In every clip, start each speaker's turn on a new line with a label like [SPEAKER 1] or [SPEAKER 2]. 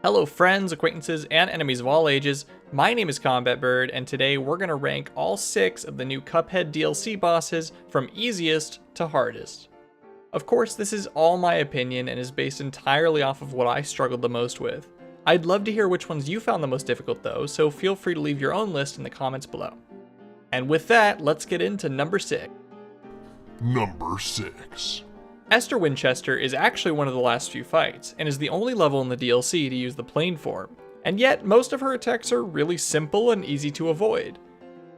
[SPEAKER 1] Hello friends, acquaintances, and enemies of all ages, my name is Combat Bird, and today we're going to rank all 6 of the new Cuphead DLC bosses from easiest to hardest. Of course, this is all my opinion and is based entirely off of what I struggled the most with. I'd love to hear which ones you found the most difficult though, so feel free to leave your own list in the comments below. And with that, let's get into number 6.
[SPEAKER 2] Number 6.
[SPEAKER 1] Esther Winchester is actually one of the last few fights, and is the only level in the DLC to use the plane form, and yet most of her attacks are really simple and easy to avoid.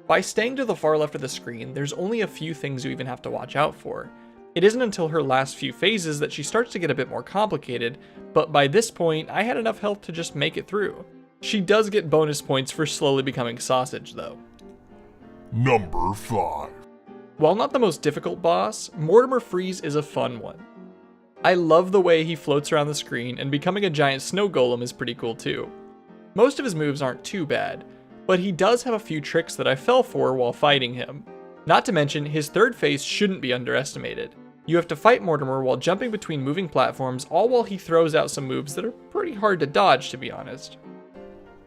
[SPEAKER 1] By staying to the far left of the screen, there's only a few things you even have to watch out for. It isn't until her last few phases that she starts to get a bit more complicated, but by this point, I had enough health to just make it through. She does get bonus points for slowly becoming sausage though.
[SPEAKER 2] Number 5.
[SPEAKER 1] While not the most difficult boss, Mortimer Freeze is a fun one. I love the way he floats around the screen, and becoming a giant snow golem is pretty cool too. Most of his moves aren't too bad, but he does have a few tricks that I fell for while fighting him. Not to mention, his third phase shouldn't be underestimated. You have to fight Mortimer while jumping between moving platforms, all while he throws out some moves that are pretty hard to dodge, to be honest.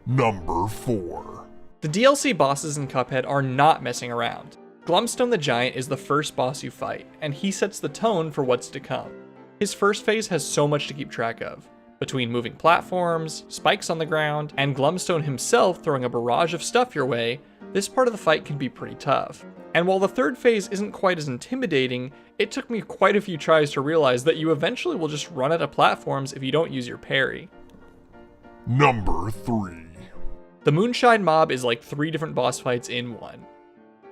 [SPEAKER 2] Number 4.
[SPEAKER 1] The DLC bosses in Cuphead are not messing around. Glomstone the Giant is the first boss you fight, and he sets the tone for what's to come. His first phase has so much to keep track of. Between moving platforms, spikes on the ground, and Glomstone himself throwing a barrage of stuff your way, this part of the fight can be pretty tough. And while the third phase isn't quite as intimidating, it took me quite a few tries to realize that you eventually will just run out of platforms if you don't use your parry.
[SPEAKER 2] Number 3.
[SPEAKER 1] The Moonshine Mob is like 3 different boss fights in one.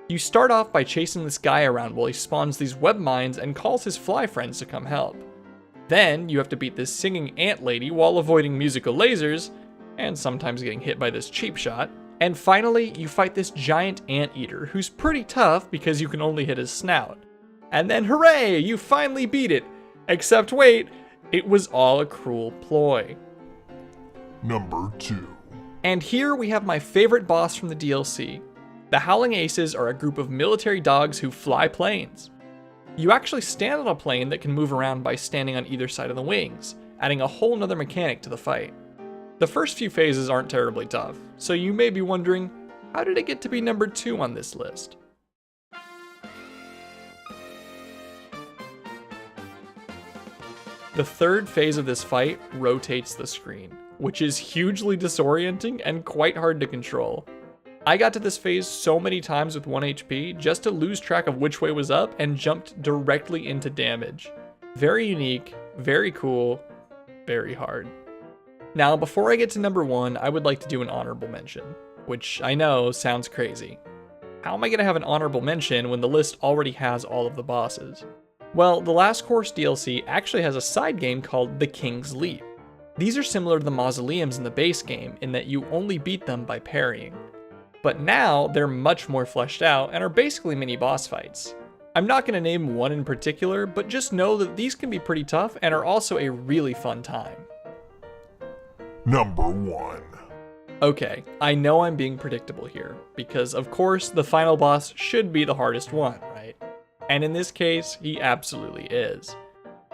[SPEAKER 1] You start off by chasing this guy around while he spawns these web mines and calls his fly friends to come help. Then, you have to beat this singing ant lady while avoiding musical lasers, and sometimes getting hit by this cheap shot. And finally, you fight this giant anteater who's pretty tough because you can only hit his snout. And then hooray, you finally beat it! Except wait, it was all a cruel ploy.
[SPEAKER 2] Number 2.
[SPEAKER 1] And here we have my favorite boss from the DLC. The Howling Aces are a group of military dogs who fly planes. You actually stand on a plane that can move around by standing on either side of the wings, adding a whole nother mechanic to the fight. The first few phases aren't terribly tough, so you may be wondering, how did it get to be number 2 on this list? The third phase of this fight rotates the screen, which is hugely disorienting and quite hard to control. I got to this phase so many times with 1 HP just to lose track of which way was up and jumped directly into damage. Very unique, very cool, very hard. Now, before I get to number 1, I would like to do an honorable mention, which I know sounds crazy. How am I going to have an honorable mention when the list already has all of the bosses? Well, the Last Course DLC actually has a side game called The King's Leap. These are similar to the mausoleums in the base game in that you only beat them by parrying. But now, they're much more fleshed out and are basically mini boss fights. I'm not going to name one in particular, but just know that these can be pretty tough and are also a really fun time.
[SPEAKER 2] Number 1.
[SPEAKER 1] Okay, I know I'm being predictable here, because of course the final boss should be the hardest one, right? And in this case, he absolutely is.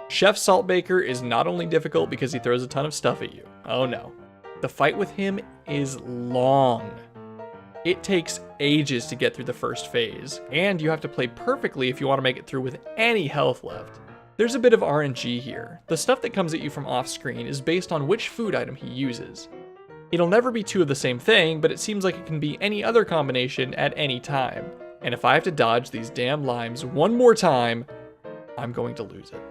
[SPEAKER 1] Chef Saltbaker is not only difficult because he throws a ton of stuff at you, oh no. The fight with him is long. It takes ages to get through the first phase, and you have to play perfectly if you want to make it through with any health left. There's a bit of RNG here. The stuff that comes at you from off screen is based on which food item he uses. It'll never be 2 of the same thing, but it seems like it can be any other combination at any time. And if I have to dodge these damn limes one more time, I'm going to lose it.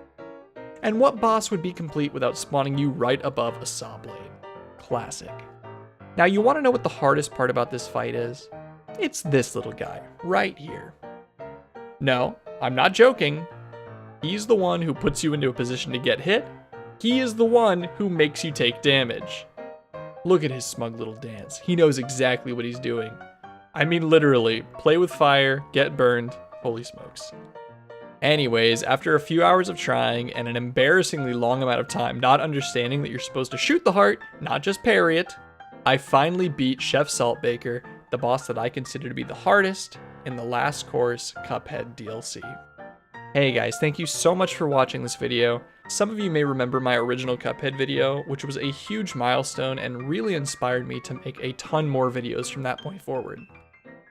[SPEAKER 1] And what boss would be complete without spawning you right above a Sawblade Classic? Now, you want to know what the hardest part about this fight is? It's this little guy, right here. No, I'm not joking. He's the one who puts you into a position to get hit. He is the one who makes you take damage. Look at his smug little dance. He knows exactly what he's doing. I mean, literally, play with fire, get burned, holy smokes. Anyways, after a few hours of trying and an embarrassingly long amount of time not understanding that you're supposed to shoot the heart, not just parry it, I finally beat Chef Saltbaker, the boss that I consider to be the hardest in the Last Course Cuphead DLC. Hey guys, thank you so much for watching this video. Some of you may remember my original Cuphead video, which was a huge milestone and really inspired me to make a ton more videos from that point forward.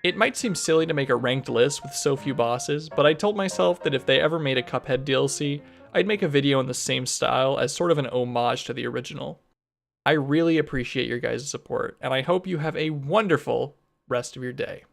[SPEAKER 1] It might seem silly to make a ranked list with so few bosses, but I told myself that if they ever made a Cuphead DLC, I'd make a video in the same style as sort of an homage to the original. I really appreciate your guys' support, and I hope you have a wonderful rest of your day.